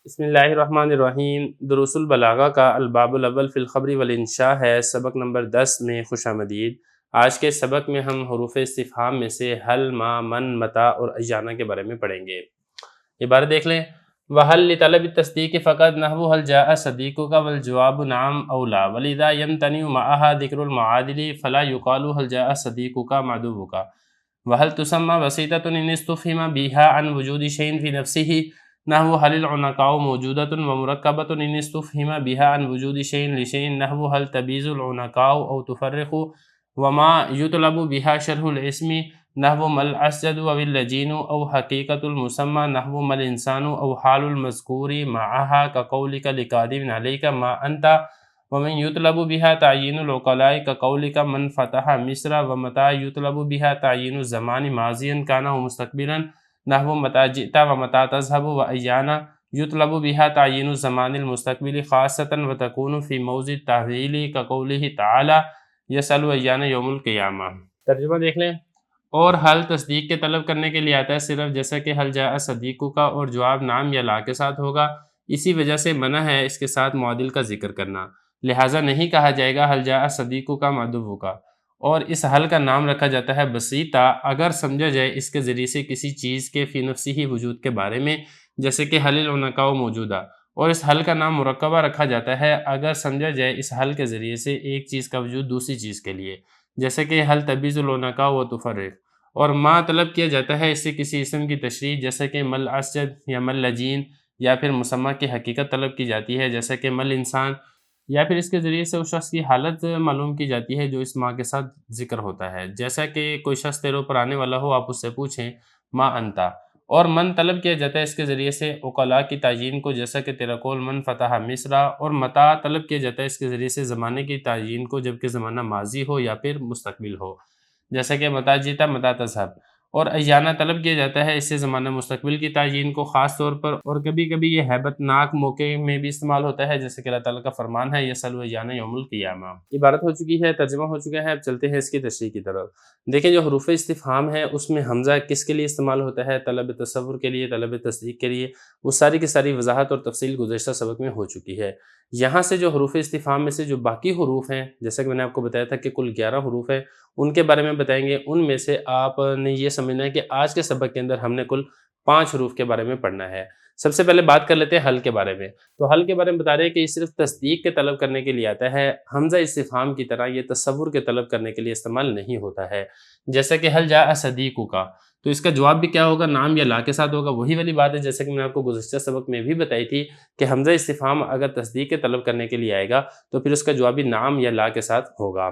بسم اللہ الرحمن الرحیم۔ دروس البلاغہ کا الباب الاول فی الخبر والانشاء ہے، سبق نمبر 10 میں خوش آمدید۔ آج کے سبق میں ہم حروف استفہام میں سے حل، ما، من، متا اور ایانہ کے بارے میں پڑھیں گے۔ عبارت دیکھ لیں۔ وَحَلْ لِطَلَبِ التَّصْدِيقِ فَقَدْ نَحْوُ هَلْ جَاءَ صَدِيقُكَ وَالْجَوَابُ نَعَمْ أَوْ لَا وَلِذَا يَمْتَنِعُ مَعَهَا ذِكْرُ الْمُعَادِلِ فَلَا يُقَالُ هَلْ جَاءَ صَدِيقُكَ مَعْدُوبُكَ وَهَلْ تُسَمَّى وَسِيطَةٌ إِنِ اسْتُفْهِمَ بِهَا عَنْ وُجُودِ شَيْءٍ فِي نَفْسِهِ نحو هل العنقاء موجودة ومركبة إن استفهم بها عن وجود شيء لشيء نحو هل تبيز العنقاء أو تفرق وما يطلب بها شرح الاسم نحو ما الأسجد أو اللجين أو حقيقة المسمى نحو ما الإنسان أو حال المذكور معها كقولك لقادم عليك ما أنت ومن يطلب بها تعيين العقلاء كقولك من فتح مصر ومتى يطلب بها تعيين الزمان ماضيا كان مستقبلا نحو متى جئت ومتى تذهب وأيانا يطلب بها تعيين الزمان المستقبل خاصة وتكون في موضع التحويل كقوله تعالى يسأل أيانا يوم القيامة۔ ترجمہ دیکھ لیں۔ اور حل تصدیق کے طلب کرنے کے لیے آتا ہے صرف، جیسا کہ حل جاء صدیقو کا، اور جواب نام یا لا کے ساتھ ہوگا۔ اسی وجہ سے منع ہے اس کے ساتھ معادل کا ذکر کرنا، لہٰذا نہیں کہا جائے گا حل جاء صدیقو کا معدوبو کا۔ اور اس حل کا نام رکھا جاتا ہے بسیطہ اگر سمجھا جائے اس کے ذریعے سے کسی چیز کے فی نفسی ہی وجود کے بارے میں، جیسے کہ حل العنقاء موجودہ۔ اور اس حل کا نام مرکبہ رکھا جاتا ہے اگر سمجھا جائے اس حل کے ذریعے سے ایک چیز کا وجود دوسری چیز کے لیے، جیسے کہ حل تبیز العنقاء و تفرق۔ اور ما طلب کیا جاتا ہے اس سے کسی اسم کی تشریح، جیسے کہ مل اسجد یا مل لجین، یا پھر مسمہ کی حقیقت طلب کی جاتی ہے، جیسے کہ مل انسان، یا پھر اس کے ذریعے سے اس شخص کی حالت معلوم کی جاتی ہے جو اس ماں کے ساتھ ذکر ہوتا ہے، جیسا کہ کوئی شخص تیرے اوپر آنے والا ہو، آپ اس سے پوچھیں ما انتا۔ اور من طلب کیا جاتا ہے اس کے ذریعے سے عقلاء کی تعیین کو، جیسا کہ تیرا قول من فتح مصر۔ اور متا طلب کیا جاتا ہے اس کے ذریعے سے زمانے کی تعیین کو، جبکہ زمانہ ماضی ہو یا پھر مستقبل ہو، جیسا کہ متا جیتا متا تذهب۔ اور ایانہ طلب کیا جاتا ہے اس سے زمانہ مستقبل کی تعیین کو خاص طور پر، اور کبھی کبھی یہ ہیبت ناک موقع میں بھی استعمال ہوتا ہے، جیسے کہ اللہ تعالیٰ کا فرمان ہے یسأل ایانہ یوم القیامہ۔ عبارت ہو چکی ہے، ترجمہ ہو چکا ہے، اب چلتے ہیں اس کی تشریح کی طرف۔ دیکھیں جو حروف استفہام ہے اس میں حمزہ کس کے لیے استعمال ہوتا ہے، طلب تصور کے لیے، طلب تصدیق کے لیے، وہ ساری کی ساری وضاحت اور تفصیل گزشتہ سبق میں ہو چکی ہے۔ یہاں سے جو حروف استفہام میں سے جو باقی حروف ہیں، جیسا کہ میں نے آپ کو بتایا تھا کہ کل 11 حروف ہیں، ان کے بارے میں بتائیں گے۔ ان میں سے آپ نے یہ سمجھنا ہے کہ آج کے سبق کے اندر ہم نے کل 5 حروف کے بارے میں پڑھنا ہے۔ سب سے پہلے بات کر لیتے ہیں حل کے بارے میں۔ تو حل کے بارے میں بتا رہے ہیں کہ یہ صرف تصدیق کے طلب کرنے کے لیے آتا ہے، حمزہ استفہام کی طرح یہ تصور کے طلب کرنے کے لیے استعمال نہیں ہوتا ہے۔ جیسا کہ حل جاء صدیقو کا، تو اس کا جواب بھی کیا ہوگا، نام یا لا کے ساتھ ہوگا۔ وہی والی بات ہے جیسا کہ میں نے آپ کو گزشتہ سبق میں بھی بتائی تھی کہ حمزہ استفہام اگر تصدیق کے طلب کرنے کے لیے آئے گا تو پھر اس کا جواب بھی نام یا لا کے ساتھ ہوگا،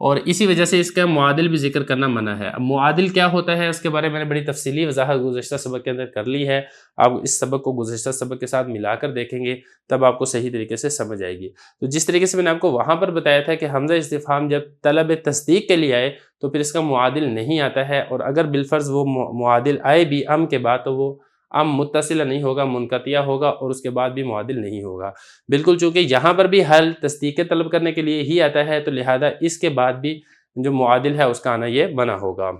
اور اسی وجہ سے اس کا معادل بھی ذکر کرنا منع ہے۔ اب معادل کیا ہوتا ہے اس کے بارے میں نے بڑی تفصیلی وضاحت گزشتہ سبق کے اندر کر لی ہے۔ آپ اس سبق کو گزشتہ سبق کے ساتھ ملا کر دیکھیں گے تب آپ کو صحیح طریقے سے سمجھ آئے گی۔ تو جس طریقے سے میں نے آپ کو وہاں پر بتایا تھا کہ حمزہ استفہام جب طلب تصدیق کے لیے آئے تو پھر اس کا معادل نہیں آتا ہے، اور اگر بالفرض وہ معادل آئے بھی ام کے بعد تو وہ ام متصلہ نہیں ہوگا، منقطعہ ہوگا، اور اس کے بعد بھی معادل نہیں ہوگا۔ بالکل چونکہ یہاں پر بھی حل تصدیق کے طلب کرنے کے لیے ہی آتا ہے، تو لہذا اس کے بعد بھی جو معادل ہے اس کا آنا یہ بنا ہوگا۔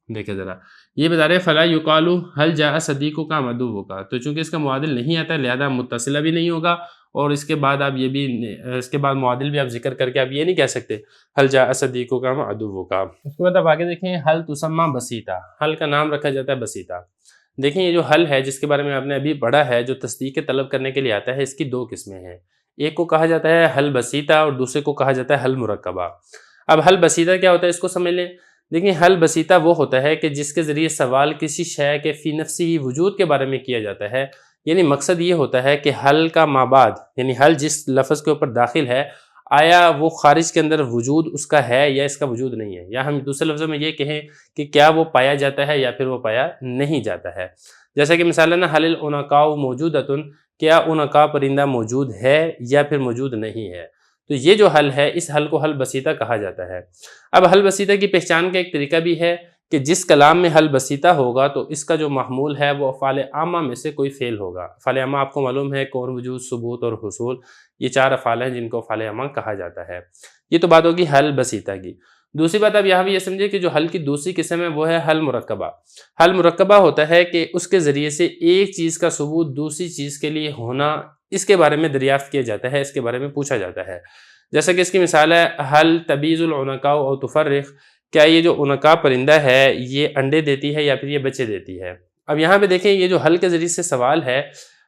دیکھیں ذرا، یہ بتا رہے فلا یقال حل جاء صدیقو کا مدعو کا، تو چونکہ اس کا معادل نہیں آتا ہے لہذا متصلہ بھی نہیں ہوگا، اور اس کے بعد آپ یہ بھی، اس کے بعد معادل بھی آپ ذکر کر کے آپ یہ نہیں کہہ سکتے حل جاء صدیقو کا مدعو کا۔ اس کے بعد آپ آگے دیکھیں، حل تسمى بسیطہ، حل کا نام رکھا جاتا ہے بسیطہ۔ دیکھیں یہ جو حل ہے جس کے بارے میں آپ نے ابھی پڑھا ہے، جو تصدیق کے طلب کرنے کے لیے آتا ہے، اس کی 2 قسمیں ہیں۔ ایک کو کہا جاتا ہے حل بسیطہ اور دوسرے کو کہا جاتا ہے حل مرکبہ۔ اب حل بسیطہ کیا ہوتا ہے اس کو سمجھ لیں۔ دیکھیں حل بسیطہ وہ ہوتا ہے کہ جس کے ذریعے سوال کسی شے کے فی نفسی ہی وجود کے بارے میں کیا جاتا ہے، یعنی مقصد یہ ہوتا ہے کہ حل کا مابعد، یعنی حل جس لفظ کے اوپر داخل ہے آیا وہ خارج کے اندر وجود اس کا ہے یا اس کا وجود نہیں ہے، یا ہم دوسرے لفظوں میں یہ کہیں کہ کیا وہ پایا جاتا ہے یا پھر وہ پایا نہیں جاتا ہے۔ جیسا کہ مثلاً حل العنقاء موجودۃ، کیا عنقاء پرندہ موجود ہے یا پھر موجود نہیں ہے، تو یہ جو حل ہے اس حل کو حل بسیطہ کہا جاتا ہے۔ اب حل بسیطہ کی پہچان کا ایک طریقہ بھی ہے کہ جس کلام میں حل بسیطہ ہوگا تو اس کا جو محمول ہے وہ افعال عامہ میں سے کوئی فعل ہوگا۔ افعال عامہ آپ کو معلوم ہے، کون، وجود، ثبوت اور حصول، یہ 4 افعال ہیں جن کو افعال عامہ کہا جاتا ہے۔ یہ تو بات ہوگی حل بسیطہ کی۔ دوسری بات آپ یہاں بھی یہ سمجھے کہ جو حل کی دوسری قسم ہے وہ ہے حل مرکبہ۔ حل مرکبہ ہوتا ہے کہ اس کے ذریعے سے ایک چیز کا ثبوت دوسری چیز کے لیے ہونا، اس کے بارے میں دریافت کیا جاتا ہے، اس کے بارے میں پوچھا جاتا ہے۔ جیسا کہ اس کی مثال ہے حل تبیض العنقاء او تفرخ، کیا یہ جو عنقاء پرندہ ہے یہ انڈے دیتی ہے یا پھر یہ بچے دیتی ہے۔ اب یہاں پہ دیکھیں یہ جو حل کے ذریعے سے سوال ہے،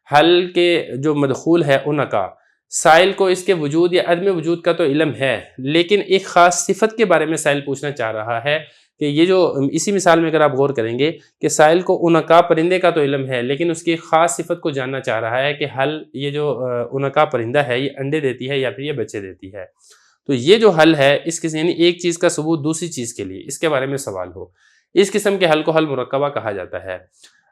حل کے جو مدخول ہے عنقاء، سائل کو اس کے وجود یا عدم وجود کا تو علم ہے، لیکن ایک خاص صفت کے بارے میں سائل پوچھنا چاہ رہا ہے کہ یہ جو اسی مثال میں اگر آپ غور کریں گے کہ سائل کو عنقاء پرندے کا تو علم ہے، لیکن اس کی ایک خاص صفت کو جاننا چاہ رہا ہے کہ حل یہ جو عنقاء پرندہ ہے یہ انڈے دیتی ہے یا پھر یہ بچے دیتی ہے۔ تو یہ جو حل ہے اس کے یعنی ایک چیز کا ثبوت دوسری چیز کے لیے، اس کے بارے میں سوال ہو، اس قسم کے حل کو حل مرکبہ کہا جاتا ہے۔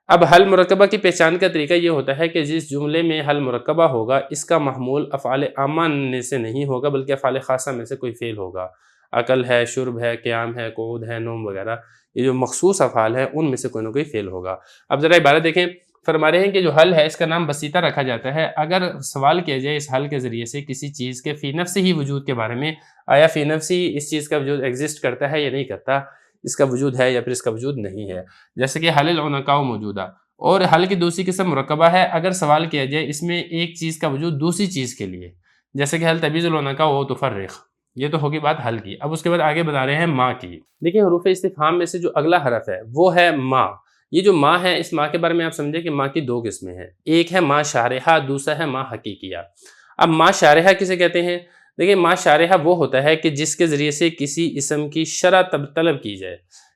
اب حل مرکبہ کی پہچان کا طریقہ یہ ہوتا ہے کہ جس جملے میں حل مرکبہ ہوگا اس کا محمول افعال عامہ میں سے نہیں ہوگا بلکہ افعال خاصہ میں سے کوئی فعل ہوگا۔ عقل ہے، شرب ہے، قیام ہے، قعود ہے، نوم وغیرہ، یہ جو مخصوص افعال ہیں ان میں سے کوئی نہ کوئی فعل ہوگا۔ اب ذرا عبارت دیکھیں، فرما رہے ہیں کہ جو حل ہے اس کا نام بسیطہ رکھا جاتا ہے اگر سوال کیا جائے اس حل کے ذریعے سے کسی چیز کے فی نفس ہی وجود کے بارے میں، آیا فی نفس ہی اس چیز کا وجود ایگزسٹ کرتا ہے یا نہیں کرتا، اس کا وجود ہے یا پھر اس کا وجود نہیں ہے، جیسے کہ حل العنقاء موجودہ۔ اور حل کی دوسری قسم مرکبہ ہے اگر سوال کیا جائے اس میں ایک چیز کا وجود دوسری چیز کے لیے، جیسے کہ حل تبیض العنقاء و تفرخ۔ یہ تو ہوگی بات حل کی۔ اب اس کے بعد آگے بتا رہے ہیں ما کی۔ دیکھیں حروف استفہام میں سے جو اگلا حرف ہے وہ ہے ما۔ یہ جو ما ہے اس ما کے بارے میں آپ سمجھیں کہ ما کی دو قسمیں ہیں، ایک ہے ما شارحہ، دوسرا ہے ما حقیقیہ۔ اب ما شارحہ کسے کہتے ہیں؟ دیکھیں ما شارحہ وہ ہوتا ہے کہ جس کے ذریعے سے کسی اسم کی شرح طلب کی جائے،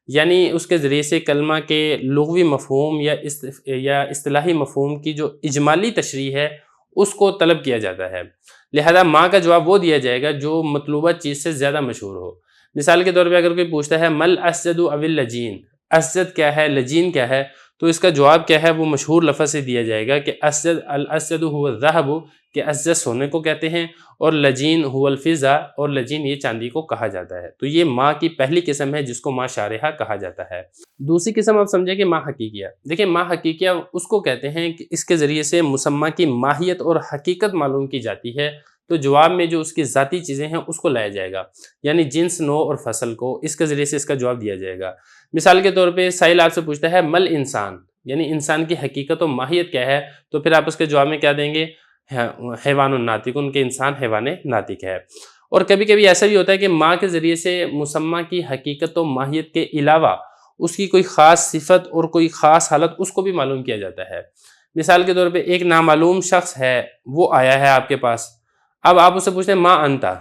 یعنی اس کے ذریعے سے کلمہ کے لغوی مفہوم یا اصطلاحی مفہوم کی جو اجمالی تشریح ہے اس کو طلب کیا جاتا ہے۔ لہذا ما کا جواب وہ دیا جائے گا جو مطلوبہ چیز سے زیادہ مشہور ہو۔ مثال کے طور پہ اگر کوئی پوچھتا ہے مل اسجد او اللجین، اسجد کیا ہے، لجین کیا ہے، تو اس کا جواب کیا ہے، وہ مشہور لفظ سے دیا جائے گا کہ اسجد الاسجد هو الذهب، کہ اسجد سونے کو کہتے ہیں، اور لجین هو الفضہ، اور لجین یہ چاندی کو کہا جاتا ہے۔ تو یہ ما کی پہلی قسم ہے جس کو ما شارحہ کہا جاتا ہے۔ دوسری قسم آپ سمجھیں کہ ما حقیقیہ۔ دیکھیں ما حقیقیہ اس کو کہتے ہیں کہ اس کے ذریعے سے مسمہ کی ماہیت اور حقیقت معلوم کی جاتی ہے، تو جواب میں جو اس کی ذاتی چیزیں ہیں اس کو لایا جائے گا، یعنی جنس، نوع اور فصل کو، اس کے ذریعے سے اس کا جواب دیا جائے گا۔ مثال کے طور پہ سائل آپ سے پوچھتا ہے مل انسان، یعنی انسان کی حقیقت و ماہیت کیا ہے، تو پھر آپ اس کے جواب میں کیا دیں گے، حیوان الناطق، ان کے انسان حیوان ناطق ہے۔ اور کبھی کبھی ایسا بھی ہوتا ہے کہ ما کے ذریعے سے مسمہ کی حقیقت و ماہیت کے علاوہ اس کی کوئی خاص صفت اور کوئی خاص حالت اس کو بھی معلوم کیا جاتا ہے۔ مثال کے طور پہ ایک نامعلوم شخص ہے، وہ آیا ہے آپ کے پاس، اب آپ اس سے پوچھتے ہیں ما انتا،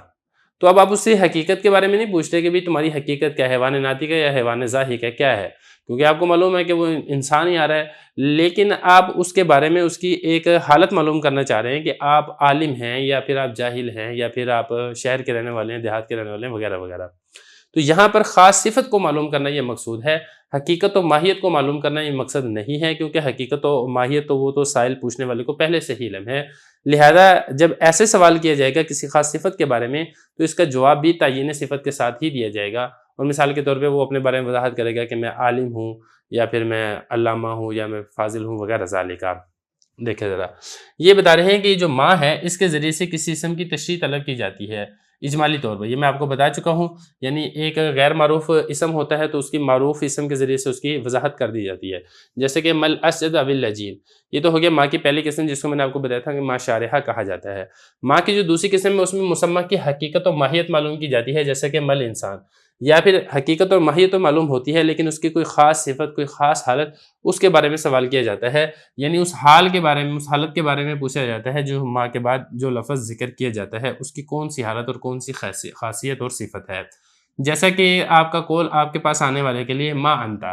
تو اب آپ اس سے حقیقت کے بارے میں نہیں پوچھتے کہ بھی تمہاری حقیقت کیا ہے، حیوان ناطق ہے یا حیوان ضاحک ہے، کیا ہے، کیونکہ آپ کو معلوم ہے کہ وہ انسان ہی آ رہا ہے، لیکن آپ اس کے بارے میں اس کی ایک حالت معلوم کرنا چاہ رہے ہیں کہ آپ عالم ہیں یا پھر آپ جاہل ہیں یا پھر آپ شہر کے رہنے والے ہیں، دیہات کے رہنے والے ہیں، وغیرہ وغیرہ۔ تو یہاں پر خاص صفت کو معلوم کرنا یہ مقصود ہے، حقیقت و ماہیت کو معلوم کرنا یہ مقصد نہیں ہے، کیونکہ حقیقت و ماہیت تو وہ تو سائل پوچھنے والے کو پہلے سے ہی علم ہے۔ لہذا جب ایسے سوال کیا جائے گا کسی خاص صفت کے بارے میں تو اس کا جواب بھی تعین صفت کے ساتھ ہی دیا جائے گا، اور مثال کے طور پہ وہ اپنے بارے میں وضاحت کرے گا کہ میں عالم ہوں یا پھر میں علامہ ہوں یا میں فاضل ہوں وغیرہ ذالک۔ دیکھیں ذرا یہ بتا رہے ہیں کہ جو ما ہے اس کے ذریعے سے کسی اسم کی تشریح طلب کی جاتی ہے اجمالی طور پر، یہ میں آپ کو بتا چکا ہوں، یعنی ایک غیر معروف اسم ہوتا ہے تو اس کی معروف اسم کے ذریعے سے اس کی وضاحت کر دی جاتی ہے، جیسے کہ مل اسجد او اللجین، یہ تو ہو گیا ما کی پہلی قسم جس کو میں نے آپ کو بتایا تھا کہ ما شارحہ کہا جاتا ہے۔ ما کی جو دوسری قسم ہے اس میں مسمہ کی حقیقت و ماہیت معلوم کی جاتی ہے، جیسے کہ مل انسان، یا پھر حقیقت اور ماہیت تو معلوم ہوتی ہے لیکن اس کی کوئی خاص صفت، کوئی خاص حالت، اس کے بارے میں سوال کیا جاتا ہے، یعنی اس حال کے بارے میں، اس حالت کے بارے میں پوچھا جاتا ہے جو ما کے بعد جو لفظ ذکر کیا جاتا ہے اس کی کون سی حالت اور کون سی خاصیت اور صفت ہے، جیسا کہ آپ کا قول آپ کے پاس آنے والے کے لیے ما انتا،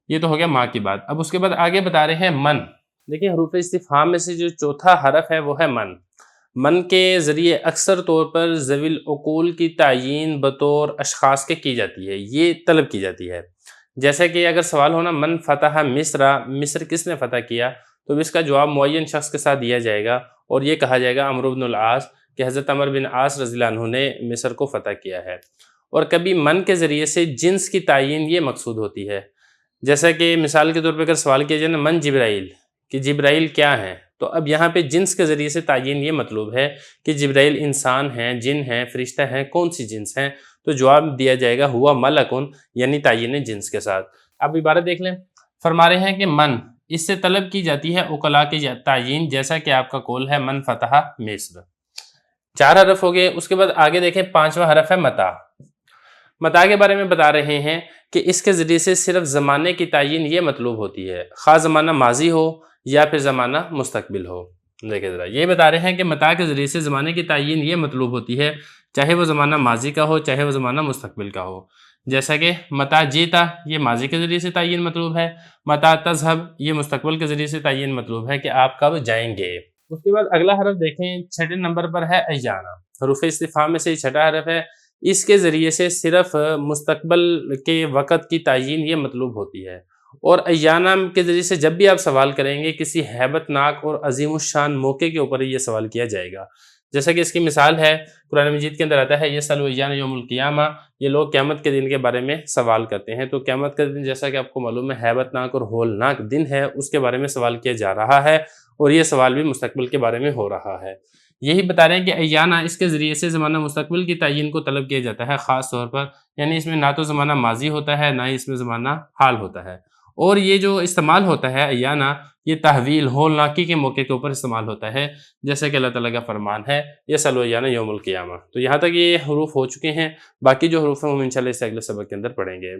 یہ تو ہو گیا ما کی بات۔ اب اس کے بعد آگے بتا رہے ہیں من۔ دیکھیں حروف استفہام میں سے جو چوتھا حرف ہے وہ ہے من۔ من کے ذریعے اکثر طور پر ذوی العقول کی تعیین بطور اشخاص کے کی جاتی ہے، یہ طلب کی جاتی ہے، جیسا کہ اگر سوال ہونا من فتح مصر، مصر کس نے فتح کیا، تو اس کا جواب معین شخص کے ساتھ دیا جائے گا اور یہ کہا جائے گا عمرو بن العاص، کہ حضرت عمر بن عاص رضی اللہ عنہ نے مصر کو فتح کیا ہے۔ اور کبھی من کے ذریعے سے جنس کی تعیین یہ مقصود ہوتی ہے، جیسا کہ مثال کے طور پہ اگر سوال کیا جائے نا من جبرائیل، کہ جبرائیل کیا ہیں، تو اب یہاں پہ جنس کے ذریعے سے تعیین یہ مطلوب ہے کہ جبرائیل انسان ہیں، جن ہیں، فرشتہ ہیں، کون سی جنس ہیں، تو جواب دیا جائے گا ہوا ملکن، یعنی تعین جنس کے ساتھ۔ اب عبارت دیکھ لیں، فرما رہے ہیں کہ من اس سے طلب کی جاتی ہے عقلاء کی تعین، جیسا کہ آپ کا قول ہے من فتح مصر۔ 4 حرف ہو گئے، اس کے بعد آگے دیکھیں 5واں حرف ہے متا۔ متا کے بارے میں بتا رہے ہیں کہ اس کے ذریعے سے صرف زمانے کی تعین یہ مطلوب ہوتی ہے، خواہ زمانہ ماضی ہو یا پھر زمانہ مستقبل ہو۔ دیکھیں ذرا، یہ بتا رہے ہیں کہ متا کے ذریعے سے زمانے کی تعین یہ مطلوب ہوتی ہے، چاہے وہ زمانہ ماضی کا ہو چاہے وہ زمانہ مستقبل کا ہو۔ جیسا کہ متا جیتا، یہ ماضی کے ذریعے سے تعین مطلوب ہے، متا تذہب یہ مستقبل کے ذریعے سے تعین مطلوب ہے کہ آپ کب جائیں گے۔ اس کے بعد اگلا حرف دیکھیں، 6 نمبر پر ہے ایانا۔ حروف استفہام میں سے 6واں حرف ہے، اس کے ذریعے سے صرف مستقبل کے وقت کی تعین یہ مطلوب ہوتی ہے، اور ایانا کے ذریعے سے جب بھی آپ سوال کریں گے کسی ہیبت ناک اور عظیم الشان موقع کے اوپر یہ سوال کیا جائے گا۔ جیسا کہ اس کی مثال ہے، قرآن مجید کے اندر آتا ہے یسألوا ایان یوم القیامہ، یہ لوگ قیامت کے دن کے بارے میں سوال کرتے ہیں۔ تو قیامت کا دن جیسا کہ آپ کو معلوم ہے ہیبت ناک اور ہولناک دن ہے، اس کے بارے میں سوال کیا جا رہا ہے، اور یہ سوال بھی مستقبل کے بارے میں ہو رہا ہے۔ یہی بتا رہے ہیں کہ ایانا اس کے ذریعے سے زمانہ مستقبل کی تعین کو طلب کیا جاتا ہے خاص طور پر، یعنی اس میں نہ تو زمانہ ماضی ہوتا ہے نہ ہی اس میں زمانہ حال ہوتا ہے، اور یہ جو استعمال ہوتا ہے ایانا، یہ تحویل ہولناکی کے موقع کے اوپر استعمال ہوتا ہے، جیسے کہ اللہ تعالیٰ کا فرمان ہے یسألوا ایان یوم القیامہ۔ تو یہاں تک یہ حروف ہو چکے ہیں، باقی جو حروف ہیں وہ انشاءاللہ اس سے اگلے سبق کے اندر پڑھیں گے۔